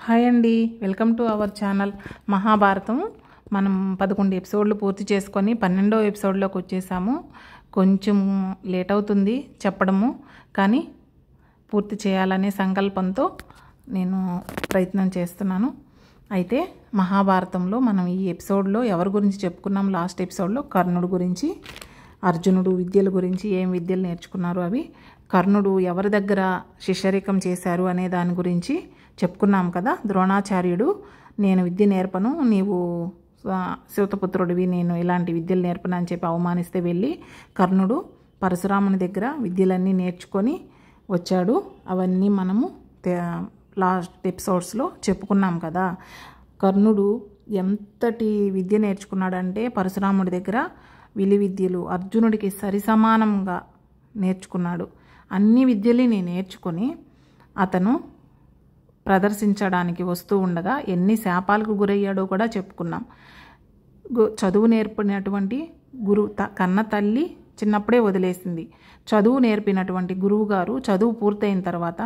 Hi అండి, welcome to our channel. Mahabharatam మనం 11 ఎపిసోడ్లు పూర్తి చేసుకొని 12వ ఎపిసోడ్లోకి వచ్చేసాము. కొంచెం లేట్ అవుతుంది చెప్పడము, కానీ పూర్తి చేయాలనే సంకల్పంతో నేను ప్రయత్నం చేస్తున్నాను. అయితే మహాభారతంలో మనం ఈ ఎపిసోడ్లో ఎవరి గురించి చెప్పుకున్నాం? లాస్ట్ ఎపిసోడ్లో కర్ణుడు గురించి, అర్జునుడు విద్యల గురించి, ఏం విద్యలు నేర్చుకున్నారు, అవి కర్ణుడు ఎవరి దగ్గర శిష్యరికం చేశారు అనే దాని గురించి చెప్పుకున్నాం కదా. ద్రోణాచార్యుడు, నేను విద్య నేర్పను, నీవు శివతపుత్రుడివి, నేను ఇలాంటి విద్యలు నేర్పను అని చెప్పి అవమానిస్తే వెళ్ళి కర్ణుడు పరశురాముని దగ్గర విద్యలన్నీ నేర్చుకొని వచ్చాడు. అవన్నీ మనము లాస్ట్ ఎపిసోడ్స్లో చెప్పుకున్నాం కదా. కర్ణుడు ఎంతటి విద్య నేర్చుకున్నాడంటే పరశురాముడి దగ్గర విలు విద్యలు అర్జునుడికి సరిసమానంగా నేర్చుకున్నాడు. అన్ని విద్యల్ని నేర్చుకొని అతను ప్రదర్శించడానికి వస్తూ ఉండగా ఎన్ని శాపాలకు గురయ్యాడో కూడా చెప్పుకున్నాం. చదువు నేర్పినటువంటి కన్న తల్లి చిన్నప్పుడే వదిలేసింది. చదువు నేర్పినటువంటి గురువుగారు చదువు పూర్తయిన తర్వాత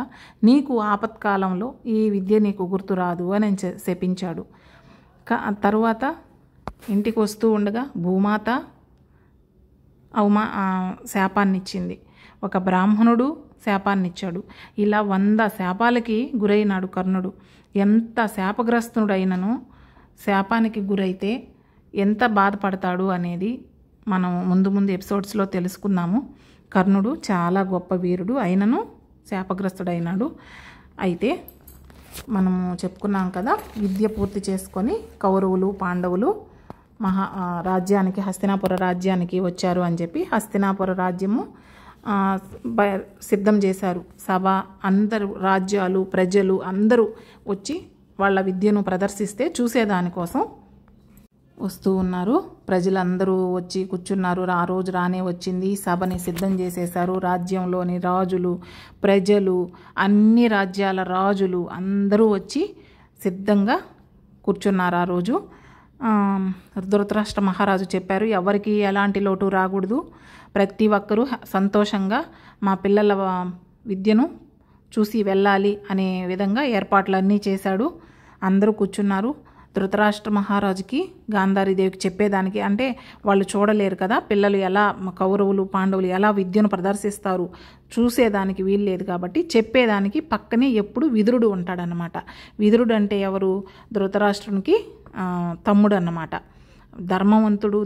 నీకు ఆపత్కాలంలో ఈ విద్య నీకు గుర్తురాదు అని శపించాడు. తరువాత ఇంటికి వస్తూ ఉండగా భూమాత శాపాన్నిచ్చింది, ఒక బ్రాహ్మణుడు శాపాన్నిచ్చాడు. ఇలా 100 శాపాలకి గురైనాడు కర్ణుడు. ఎంత శాపగ్రస్తుడైనను శాపానికి గురైతే ఎంత బాధపడతాడు అనేది మనం ముందు ఎపిసోడ్స్లో తెలుసుకున్నాము. కర్ణుడు చాలా గొప్ప వీరుడు అయినను శాపగ్రస్తుడైనాడు. అయితే మనము చెప్పుకున్నాం కదా, విద్య పూర్తి చేసుకొని కౌరవులు పాండవులు రాజ్యానికి హస్తినాపుర రాజ్యానికి వచ్చారు అని చెప్పి హస్తినాపుర రాజ్యము సిద్ధం చేశారు. సభ, అందరూ రాజ్యాలు ప్రజలు అందరూ వచ్చి వాళ్ళ విద్యను ప్రదర్శిస్తే చూసేదానికోసం వస్తూ ఉన్నారు. ప్రజలందరూ వచ్చి కూర్చున్నారు. ఆ రోజు రానే వచ్చింది. సభని సిద్ధం చేసేశారు. రాజ్యంలోని రాజులు, ప్రజలు, అన్ని రాజ్యాల రాజులు అందరూ వచ్చి సిద్ధంగా కూర్చున్నారు. ఆ రోజు ధృతరాష్ట్ర మహారాజు చెప్పారు, ఎవరికి ఎలాంటి లోటు రాకూడదు, ప్రతి ఒక్కరూ సంతోషంగా మా పిల్లల విద్యను చూసి వెళ్ళాలి అనే విధంగా ఏర్పాట్లన్నీ చేశాడు. అందరూ కూర్చున్నారు. ధృతరాష్ట్ర మహారాజుకి గాంధారీదేవికి చెప్పేదానికి, అంటే వాళ్ళు చూడలేరు కదా పిల్లలు ఎలా, కౌరవులు పాండవులు ఎలా విద్యను ప్రదర్శిస్తారు చూసేదానికి వీలు లేదు కాబట్టి చెప్పేదానికి పక్కనే ఎప్పుడు విదురుడు ఉంటాడనమాట. విదురుడు అంటే ఎవరు? ధృతరాష్ట్రునికి తమ్ముడు అన్నమాట. ధర్మవంతుడు,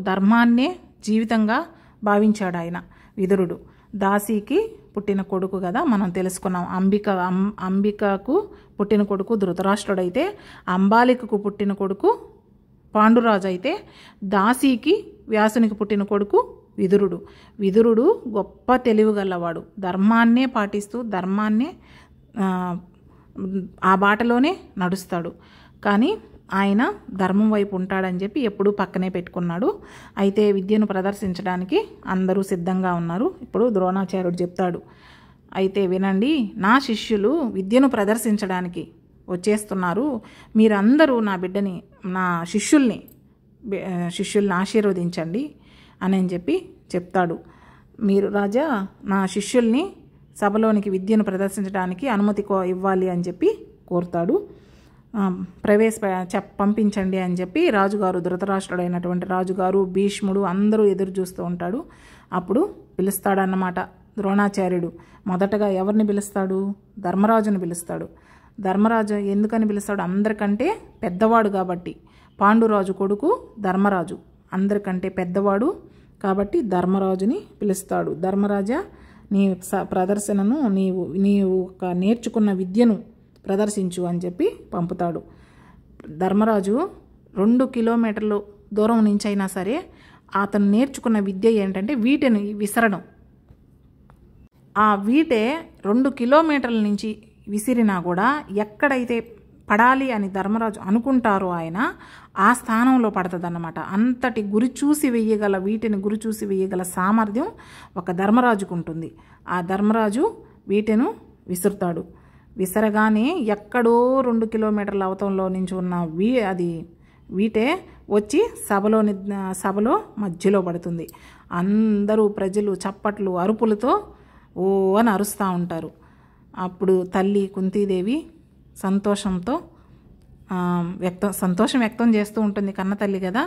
ధర్మాన్నే జీవితంగా భావించాడు ఆయన విదురుడు. దాసికి పుట్టిన కొడుకు కదా, మనం తెలుసుకున్నాం. అంబికకు పుట్టిన కొడుకు ధృతరాష్ట్రుడైతే అంబాలికకు పుట్టిన కొడుకు పాండురాజు అయితే దాసికి వ్యాసునికి పుట్టిన కొడుకు విదురుడు. విదురుడు గొప్ప తెలివి గలవాడు. ధర్మాన్నే పాటిస్తూ ధర్మాన్నే ఆ బాటలోనే నడుస్తాడు. కానీ ఆయన ధర్మం వైపు ఉంటాడని చెప్పి ఎప్పుడూ పక్కనే పెట్టుకున్నాడు. అయితే విద్యను ప్రదర్శించడానికి అందరూ సిద్ధంగా ఉన్నారు. ఇప్పుడు ద్రోణాచార్యుడు చెప్తాడు, అయితే వినండి, నా శిష్యులు విద్యను ప్రదర్శించడానికి వచ్చేస్తున్నారు. మీరందరూ నా బిడ్డని, నా శిష్యుల్ని ఆశీర్వదించండి అని చెప్పి చెప్తాడు. మీరు రాజా నా శిష్యుల్ని సభలోనికి విద్యను ప్రదర్శించడానికి అనుమతి ఇవ్వాలి అని చెప్పి కోరుతాడు. పంపించండి అని చెప్పి రాజుగారు, ధృతరాష్ట్రుడైనటువంటి రాజుగారు, భీష్ముడు అందరూ ఎదురు చూస్తూ ఉంటాడు. అప్పుడు పిలుస్తాడన్నమాట ద్రోణాచార్యుడు. మొదటగా ఎవరిని పిలుస్తాడు? ధర్మరాజుని పిలుస్తాడు. ధర్మరాజు ఎందుకని పిలుస్తాడు? అందరికంటే పెద్దవాడు కాబట్టి. పాండురాజు కొడుకు ధర్మరాజు అందరికంటే పెద్దవాడు కాబట్టి ధర్మరాజుని పిలుస్తాడు. ధర్మరాజా, నీ ప్రదర్శనను నీవు నేర్చుకున్న విద్యను ప్రదర్శించు అని చెప్పి పంపుతాడు. ధర్మరాజు 2 కిలోమీటర్లు దూరం నుంచి అయినా సరే అతను నేర్చుకున్న విద్య ఏంటంటే వీటెను విసరడం. ఆ వీటే 2 కిలోమీటర్ల నుంచి విసిరినా కూడా ఎక్కడైతే పడాలి అని ధర్మరాజు అనుకుంటారో ఆయన ఆ స్థానంలో పడుతుందన్నమాట. అంతటి వీటిని గురి చూసి వేయగల సామర్థ్యం ఒక ధర్మరాజుకు ఉంటుంది. ఆ ధర్మరాజు వీటెను విసురుతాడు. విసరగానే ఎక్కడో 2 కిలోమీటర్ల అవతంలో నుంచి ఉన్న వీటే వచ్చి సభలో మధ్యలో పడుతుంది. అందరూ ప్రజలు చప్పట్లు అరుపులతో ఓ అని అరుస్తూ ఉంటారు. అప్పుడు తల్లి కుంతీదేవి సంతోషం వ్యక్తం చేస్తూ ఉంటుంది. కన్నతల్లి కదా,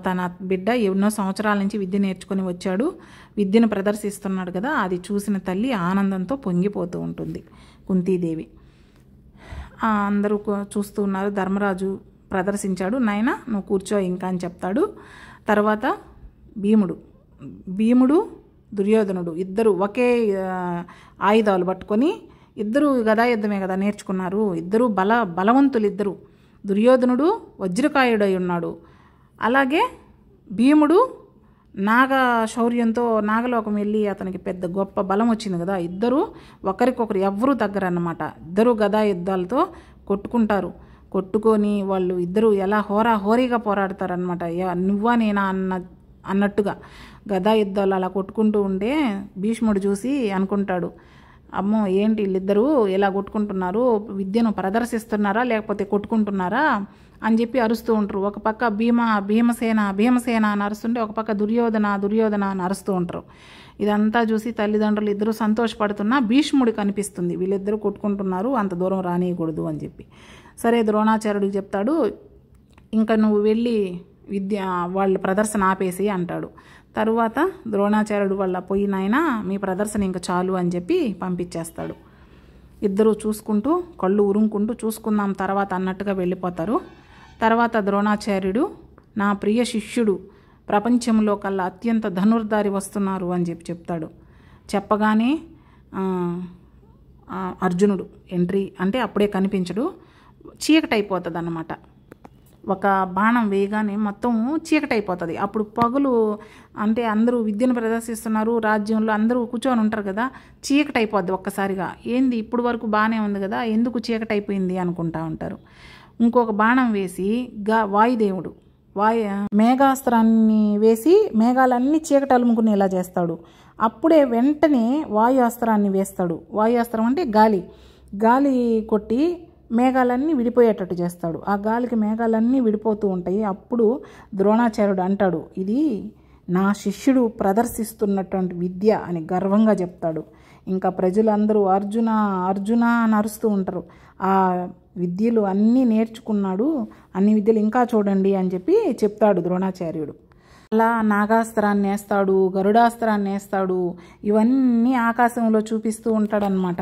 తన బిడ్డ ఎన్నో సంవత్సరాల నుంచి విద్య నేర్చుకొని వచ్చాడు, విద్యను ప్రదర్శిస్తున్నాడు కదా, అది చూసిన తల్లి ఆనందంతో పొంగిపోతూ ఉంటుంది కుంతీదేవి. అందరూ చూస్తూ ఉన్నారు. ధర్మరాజు ప్రదర్శించాడు. నాయన నువ్వు కూర్చో ఇంకా అని చెప్తాడు. తర్వాత భీముడు దుర్యోధనుడు ఇద్దరు ఒకే ఆయుధాలు పట్టుకొని, ఇద్దరు గదాయుద్ధమే కదా నేర్చుకున్నారు, ఇద్దరు బలవంతులు ఇద్దరు. దుర్యోధనుడు వజ్రకాయుడై ఉన్నాడు, అలాగే భీముడు శౌర్యంతో నాగలోకం వెళ్ళి అతనికి పెద్ద గొప్ప బలం వచ్చింది కదా. ఇద్దరు ఒకరికొకరు ఎవ్వరూ తగ్గరన్నమాట. ఇద్దరు గదాయుద్ధాలతో కొట్టుకొని వాళ్ళు ఇద్దరు ఎలా హోరీగా పోరాడతారనమాట. నువ్వా నేనా అన్నట్టుగా గదాయుద్ధాలు అలా కొట్టుకుంటూ ఉంటే భీష్ముడు చూసి అనుకుంటాడు, అమ్మో ఏంటి వీళ్ళిద్దరూ ఇలా కొట్టుకుంటున్నారు, విద్యను ప్రదర్శిస్తున్నారా లేకపోతే కొట్టుకుంటున్నారా అని చెప్పి అరుస్తూ ఉంటారు. ఒక పక్క భీమసేన అని అరుస్తుంటే ఒక పక్క దుర్యోధన అని అరుస్తూ ఉంటారు. ఇదంతా చూసి తల్లిదండ్రులు ఇద్దరు సంతోషపడుతున్నా భీష్ముడికి అనిపిస్తుంది వీళ్ళిద్దరూ కొట్టుకుంటున్నారు, అంత దూరం రానియకూడదు అని చెప్పి. సరే ద్రోణాచార్యుడికి చెప్తాడు, ఇంకా నువ్వు వెళ్ళి వాళ్ళ ప్రదర్శన ఆపేసి అంటాడు. తరువాత ద్రోణాచార్యుడు వాళ్ళ పోయి నాయన మీ ప్రదర్శన ఇంకా చాలు అని చెప్పి పంపించేస్తాడు. ఇద్దరు చూసుకుంటూ కళ్ళు ఉరుముకుంటూ చూసుకుందాం తర్వాత అన్నట్టుగా వెళ్ళిపోతారు. తర్వాత ద్రోణాచార్యుడు నా ప్రియ శిష్యుడు ప్రపంచంలో కల్లా అత్యంత ధనుర్ధారి వస్తున్నారు అని చెప్తాడు. చెప్పగానే అర్జునుడు ఎంట్రీ అంటే అప్పుడే కనిపించడు, చీకటైపోతుంది అన్నమాట. ఒక బాణం వేయగానే మొత్తం చీకటైపోతుంది. అప్పుడు పగులు అంటే అందరూ విద్యను ప్రదర్శిస్తున్నారు, రాజ్యంలో అందరూ కూర్చొని ఉంటారు కదా, చీకటైపోద్ది ఒక్కసారిగా. ఏంది ఇప్పుడు వరకు బాగానే ఉంది కదా, ఎందుకు చీకటైపోయింది అనుకుంటా ఉంటారు. ఇంకొక బాణం వేసి వాయుదేవుడు మేఘాస్త్రాన్ని వేసి మేఘాలన్నీ చీకటి అలుముకునేలా చేస్తాడు. అప్పుడే వెంటనే వాయుస్త్రాన్ని వేస్తాడు. వాయుస్త్రం అంటే గాలి కొట్టి మేఘాలన్నీ విడిపోయేటట్టు చేస్తాడు. ఆ గాలికి మేఘాలన్నీ విడిపోతూ ఉంటాయి. అప్పుడు ద్రోణాచార్యుడు అంటాడు, ఇది నా శిష్యుడు ప్రదర్శిస్తున్నటువంటి విద్య అని గర్వంగా చెప్తాడు. ఇంకా ప్రజలందరూ అర్జున అని అరుస్తూ ఉంటారు. ఆ విద్యలు అన్నీ నేర్చుకున్నాడు, అన్ని విద్యలు ఇంకా చూడండి అని చెప్పి చెప్తాడు ద్రోణాచార్యుడు. అలా నాగాస్త్రాన్ని వేస్తాడు, గరుడాస్త్రాన్ని వేస్తాడు, ఇవన్నీ ఆకాశంలో చూపిస్తూ ఉంటాడనమాట.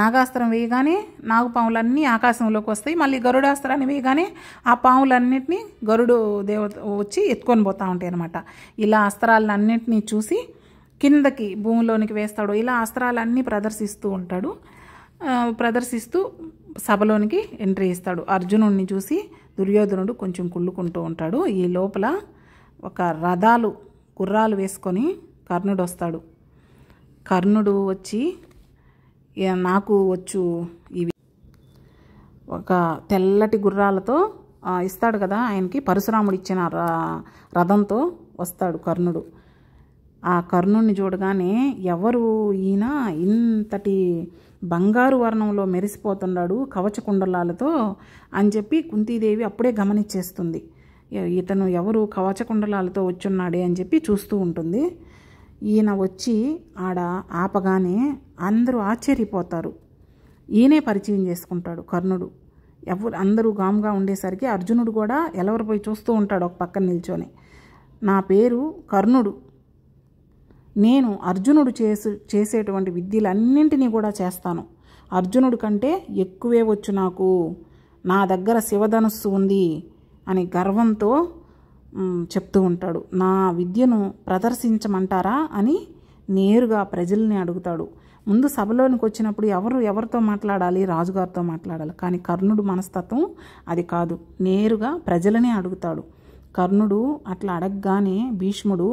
నాగాస్త్రం వేయగానే నాగుపాములన్నీ ఆకాశంలోకి వస్తాయి, మళ్ళీ గరుడాస్త్రాన్ని వేయగానే ఆ పాములన్నింటినీ గరుడు దేవత వచ్చి ఎత్తుకొని పోతూ ఉంటాయి అనమాట. ఇలా అస్త్రాలన్నింటినీ చూసి కిందకి భూమిలోనికి వేస్తాడు. ఇలా అస్త్రాలన్నీ ప్రదర్శిస్తూ సభలోనికి ఎంట్రీ ఇస్తాడు. అర్జునుడిని చూసి దుర్యోధనుడు కొంచెం కుళ్ళుకుంటూ ఉంటాడు. ఈ లోపల ఒక గుర్రాలు వేసుకొని కర్ణుడు వస్తాడు. కర్ణుడు వచ్చి నాకు వచ్చు ఇవి ఒక తెల్లటి గుర్రాలతో ఇస్తాడు కదా, ఆయనకి పరశురాముడు ఇచ్చిన రథంతో వస్తాడు కర్ణుడు. ఆ కర్ణుడిని చూడగానే ఎవరు ఈయన ఇంతటి బంగారు వర్ణంలో మెరిసిపోతున్నాడు కవచకుండలాలతో అని చెప్పి కుంతీదేవి అప్పుడే గమనించేస్తుంది. ఇతను ఎవరు కవచకుండలాలతో వచ్చున్నాడే అని చెప్పి చూస్తూ ఉంటుంది. ఈయన వచ్చి ఆపగానే అందరూ ఆశ్చర్యపోతారు. ఈయనే పరిచయం చేసుకుంటాడు కర్ణుడు. అందరూ గాముగా ఉండేసరికి అర్జునుడు కూడా ఎలవరిపోయి చూస్తూ ఉంటాడు ఒక పక్కన నిల్చొని. నా పేరు కర్ణుడు, నేను అర్జునుడు చేసేటువంటి విద్యలన్నింటినీ కూడా చేస్తాను, అర్జునుడి కంటే ఎక్కువే వచ్చు నాకు, నా దగ్గర శివధనుస్సు ఉంది అని గర్వంతో చెప్తూ ఉంటాడు. నా విద్యను ప్రదర్శించమంటారా అని నేరుగా ప్రజల్ని అడుగుతాడు. ముందు సభలోనికి వచ్చినప్పుడు ఎవరితో మాట్లాడాలి, రాజుగారితో మాట్లాడాలి. కానీ కర్ణుడు మనస్తత్వం అది కాదు, నేరుగా ప్రజలనే అడుగుతాడు. కర్ణుడు అట్లా అడగగానే భీష్ముడు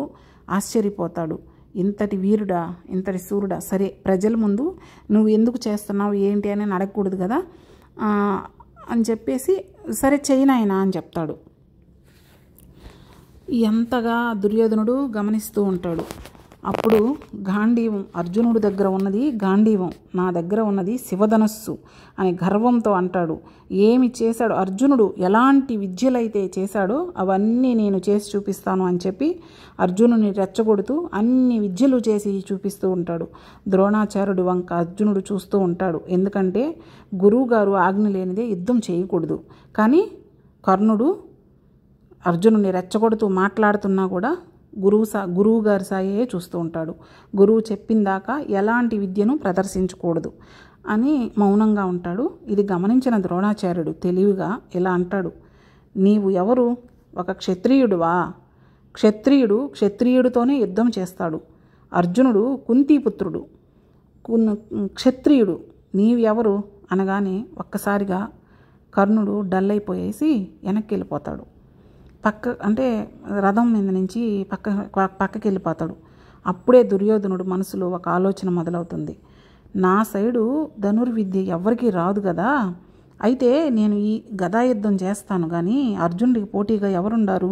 ఆశ్చర్యపోతాడు. ఇంతటి వీరుడా, ఇంతటి సూర్యుడా, సరే ప్రజల ముందు నువ్వు ఎందుకు చేస్తున్నావు ఏంటి అని అడగకూడదు కదా అని చెప్పేసి సరే చేయనాయనా అని చెప్తాడు. ఎంతగా దుర్యోధనుడు గమనిస్తూ ఉంటాడు. అప్పుడు గాంధీవం, అర్జునుడి దగ్గర ఉన్నది గాంధీవం, నా దగ్గర ఉన్నది శివధనస్సు అని గర్వంతో అంటాడు. ఏమి చేశాడు అర్జునుడు, ఎలాంటి విద్యలైతే చేశాడో అవన్నీ నేను చేసి చూపిస్తాను అని చెప్పి అర్జునుని రెచ్చగొడుతూ అన్ని విద్యలు చేసి చూపిస్తూ ఉంటాడు. ద్రోణాచార్యుడి వంక అర్జునుడు చూస్తూ ఉంటాడు. ఎందుకంటే గురువుగారు ఆజ్ఞ లేనిదే యుద్ధం చేయకూడదు. కానీ కర్ణుడు అర్జునుడిని రెచ్చగొడుతూ మాట్లాడుతున్నా కూడా గురువు గారి సాయే చూస్తూ ఉంటాడు. గురువు చెప్పిందాకా ఎలాంటి విద్యను ప్రదర్శించకూడదు అని మౌనంగా ఉంటాడు. ఇది గమనించిన ద్రోణాచార్యుడు తెలివిగా ఇలా అంటాడు, నీవు ఎవరు? ఒక క్షత్రియుడువా? క్షత్రియుడు క్షత్రియుడితోనే యుద్ధం చేస్తాడు. అర్జునుడు కుంతీపుత్రుడు, క్షత్రియుడు, నీవెవరు అనగానే ఒక్కసారిగా కర్ణుడు డల్ అయిపోయేసి వెనక్కి వెళ్ళిపోతాడు. అంటే రథం మీద నుంచి పక్కకి వెళ్ళిపోతాడు. అప్పుడే దుర్యోధనుడు మనసులో ఒక ఆలోచన మొదలవుతుంది. నా సైడు ధనుర్విద్య ఎవరికీ రాదు కదా, అయితే నేను ఈ గదాయుద్ధం చేస్తాను కానీ అర్జునుడికి పోటీగా ఎవరుండారు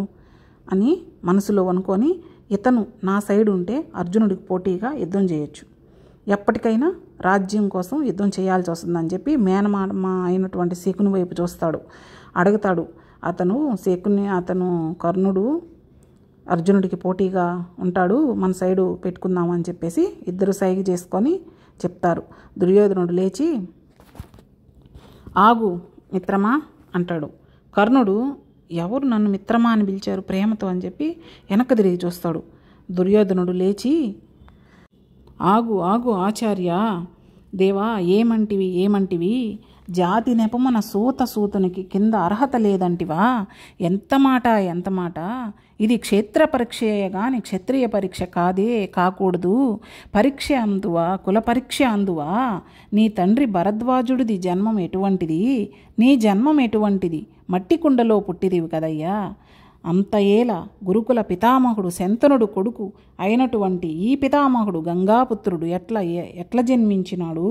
అని మనసులో అనుకొని ఇతను నా సైడు ఉంటే అర్జునుడికి పోటీగా యుద్ధం చేయొచ్చు, ఎప్పటికైనా రాజ్యం కోసం యుద్ధం చేయాల్సి వస్తుందని చెప్పి మేనమామ అయినటువంటి శకుని వైపు చూస్తాడు. అడుగుతాడు అతను కర్ణుడు అర్జునుడికి పోటీగా ఉంటాడు, మన సైడు పెట్టుకుందామని చెప్పేసి ఇద్దరు సైగ చేసుకొని చెప్తారు. దుర్యోధనుడు లేచి ఆగు మిత్రమా అంటాడు. కర్ణుడు ఎవరు నన్ను మిత్రమా అని పిలిచారు ప్రేమతో అని చెప్పి వెనక్కి తిరిగి చూస్తాడు. దుర్యోధనుడు లేచి ఆగు ఆగు ఆచార్య దేవా, ఏమంటివి జాతి నెపమున సూతునికి కింద అర్హత లేదంటివా? ఎంత మాట, ఇది క్షేత్ర పరీక్షయే గాని క్షత్రియ పరీక్ష కాకూడదు. పరీక్ష అందువా, కుల పరీక్ష అందువా? నీ తండ్రి భరద్వాజుడిది జన్మం ఎటువంటిది, నీ జన్మం ఎటువంటిది? మట్టి కుండలో పుట్టిదివి కదయ్యా. అంత ఏల గురుకుల పితామహుడు శంతనుడు కొడుకు అయినటువంటి ఈ పితామహుడు గంగాపుత్రుడు ఎట్లా జన్మించినాడు?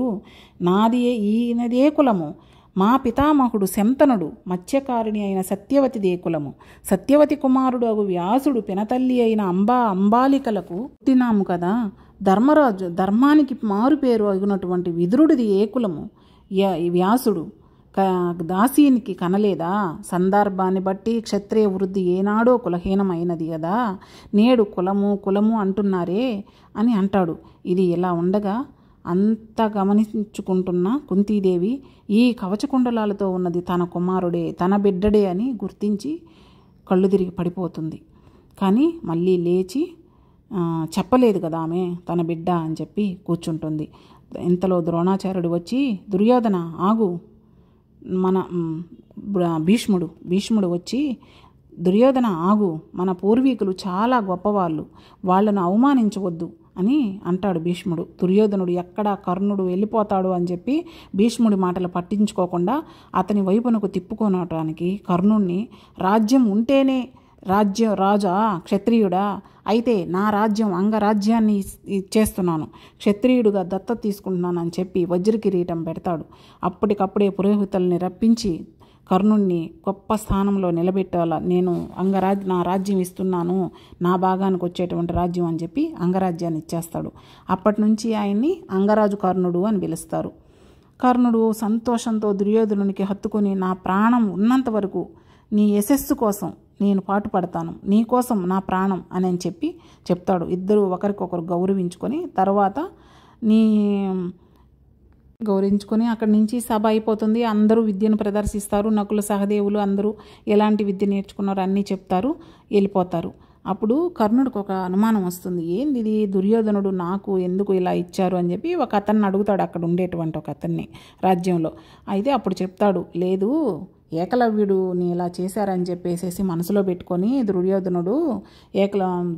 ఈయనదే కులము. మా పితామహుడు శంతనుడు మత్స్యకారిణి అయిన సత్యవతిదే కులము. సత్యవతి కుమారుడు అగు వ్యాసుడు పినతల్లి అయిన అంబాలికలకు పుట్టినాము కదా. ధర్మరాజు ధర్మానికి మారుపేరు అగినటువంటి విదురుడిది ఏ కులము? వ్యాసుడు దాసీనికి కనలేదా? సందర్భాన్ని బట్టి క్షత్రియ వృద్ధి ఏనాడో కులహీనమైనది కదా, నేడు కులము అంటున్నారే అని అంటాడు. ఇది ఇలా ఉండగా అంత గమనించుకుంటున్న కుంతీదేవి ఈ కవచకుండలాలతో ఉన్నది తన కుమారుడే, తన బిడ్డడే అని గుర్తించి కళ్ళు తిరిగి పడిపోతుంది. కానీ మళ్ళీ లేచి చెప్పలేదు కదా ఆమె తన బిడ్డ అని చెప్పి కూర్చుంటుంది. ఇంతలో ద్రోణాచార్యుడు వచ్చి దుర్యోధన ఆగు, మన భీష్ముడు వచ్చి దుర్యోధన ఆగు, మన పూర్వీకులు చాలా గొప్పవాళ్ళు, వాళ్ళను అవమానించవద్దు అని అంటాడు భీష్ముడు. దుర్యోధనుడు ఎక్కడ కర్ణుడు వెళ్ళిపోతాడు అని చెప్పి భీష్ముడి మాటలు పట్టించుకోకుండా అతని వైపునకు తిప్పుకోనటానికి కర్ణుణ్ణి రాజ్యం ఉంటేనే రాజా క్షత్రియుడా, అయితే నా రాజ్యం అంగరాజ్యాన్ని ఇచ్చేస్తున్నాను, క్షత్రియుడుగా దత్తత తీసుకుంటున్నాను అని చెప్పి వజ్రకిరీటం పెడతాడు. అప్పటికప్పుడే పురోహితుల్ని రప్పించి కర్ణుణ్ణి గొప్ప స్థానంలో నిలబెట్టాల, నేను నా రాజ్యం ఇస్తున్నాను, నా భాగానికి వచ్చేటువంటి రాజ్యం అని చెప్పి అంగరాజ్యాన్ని ఇచ్చేస్తాడు. అప్పటి నుంచి ఆయన్ని అంగరాజు కర్ణుడు అని పిలుస్తారు. కర్ణుడు సంతోషంతో దుర్యోధనునికి హత్తుకొని నా ప్రాణం ఉన్నంత వరకు నీ యశస్సు కోసం నేను పాటుపడతాను, నీ కోసం నా ప్రాణం అని చెప్పి చెప్తాడు. ఇద్దరు ఒకరికొకరు గౌరవించుకొని తర్వాత గౌరవించుకొని అక్కడి నుంచి సభ అయిపోతుంది. అందరూ విద్యను ప్రదర్శిస్తారు. నకుల సహదేవులు అందరూ ఎలాంటి విద్య నేర్చుకున్నారో అన్నీ చెప్తారు, వెళ్ళిపోతారు. అప్పుడు కర్ణుడికి ఒక అనుమానం వస్తుంది. ఏంది ఇది, దుర్యోధనుడు నాకు ఎందుకు ఇలా ఇచ్చారు అని చెప్పి ఒక అతన్ని అడుగుతాడు, అక్కడ ఉండేటువంటి ఒక అతన్ని రాజ్యంలో. అయితే అప్పుడు చెప్తాడు, లేదు ఏకలవ్యుడుని ఇలా చేశారని చెప్పేసి మనసులో పెట్టుకొని దుర్యోధనుడు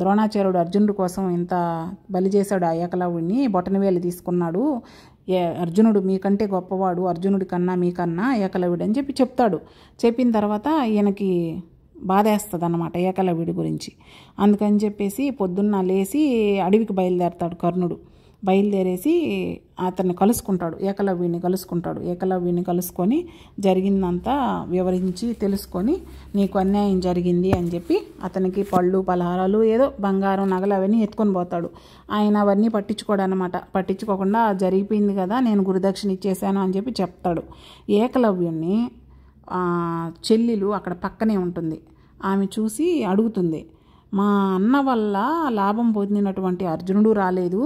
ద్రోణాచార్యుడు అర్జునుడి కోసం ఇంత బలి చేశాడు. ఆ ఏకలవ్యుడిని బొటనవేలు తీసుకున్నాడు. అర్జునుడు మీకంటే గొప్పవాడు, అర్జునుడి కన్నా మీకన్నా ఏకలవ్యుడు అని చెప్పి చెప్తాడు. చెప్పిన తర్వాత ఈయనకి బాధేస్తుంది అన్నమాట ఏకలవ్యుడి గురించి. అందుకని చెప్పేసి పొద్దున్న లేచి అడవికి బయలుదేరతాడు కర్ణుడు. బయలుదేరేసి అతన్ని కలుసుకుంటాడు, ఏకలవ్యుని కలుసుకొని జరిగిందంతా వివరించి తెలుసుకొని నీకు అన్యాయం జరిగింది అని చెప్పి అతనికి పళ్ళు పలహారాలు ఏదో బంగారం నగలు అవన్నీ ఎత్తుకొని పోతాడు. ఆయన అవన్నీ పట్టించుకోకుండా జరిగిపోయింది కదా, నేను గురుదక్షిణ ఇచ్చేసాను అని చెప్పి చెప్తాడు. ఏకలవ్యుణ్ణి చెల్లెలు అక్కడ పక్కనే ఉంటుంది, ఆమె చూసి అడుగుతుంది, మా అన్న వల్ల లాభం పొందినటువంటి అర్జునుడు రాలేదు,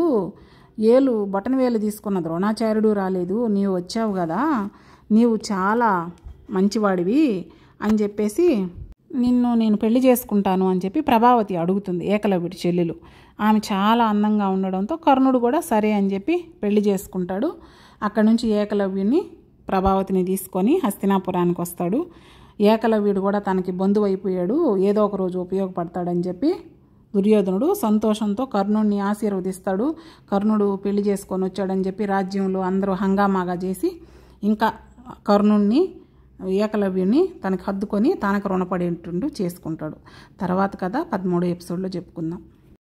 బటన్ వేలు తీసుకున్న ద్రోణాచార్యుడు రాలేదు, నీవు వచ్చావు కదా, నీవు చాలా మంచివాడివి అని చెప్పేసి నిన్ను నేను పెళ్లి చేసుకుంటాను అని చెప్పి ప్రభావతి అడుగుతుంది, ఏకలవ్యుడి చెల్లెలు. ఆమె చాలా అందంగా ఉండడంతో కర్ణుడు కూడా సరే అని చెప్పి పెళ్లి చేసుకుంటాడు. అక్కడి నుంచి ఏకలవ్యుని ప్రభావతిని తీసుకొని హస్తినాపురానికి వస్తాడు. ఏకలవ్యుడు కూడా తనకి బంధువు అయిపోయాడు, ఏదో ఒక రోజు ఉపయోగపడతాడని చెప్పి దుర్యోధనుడు సంతోషంతో కర్ణుడిని ఆశీర్వదిస్తాడు. కర్ణుడు పెళ్లి చేసుకొని వచ్చాడని చెప్పి రాజ్యంలో అందరూ హంగామాగా చేసి ఇంకా కర్ణుడిని ఏకలవ్యుని తనకు హద్దుకొని తనకు రుణపడేటట్టు చేసుకుంటాడు. తర్వాత కథ 13వ ఎపిసోడ్లో చెప్పుకుందాం.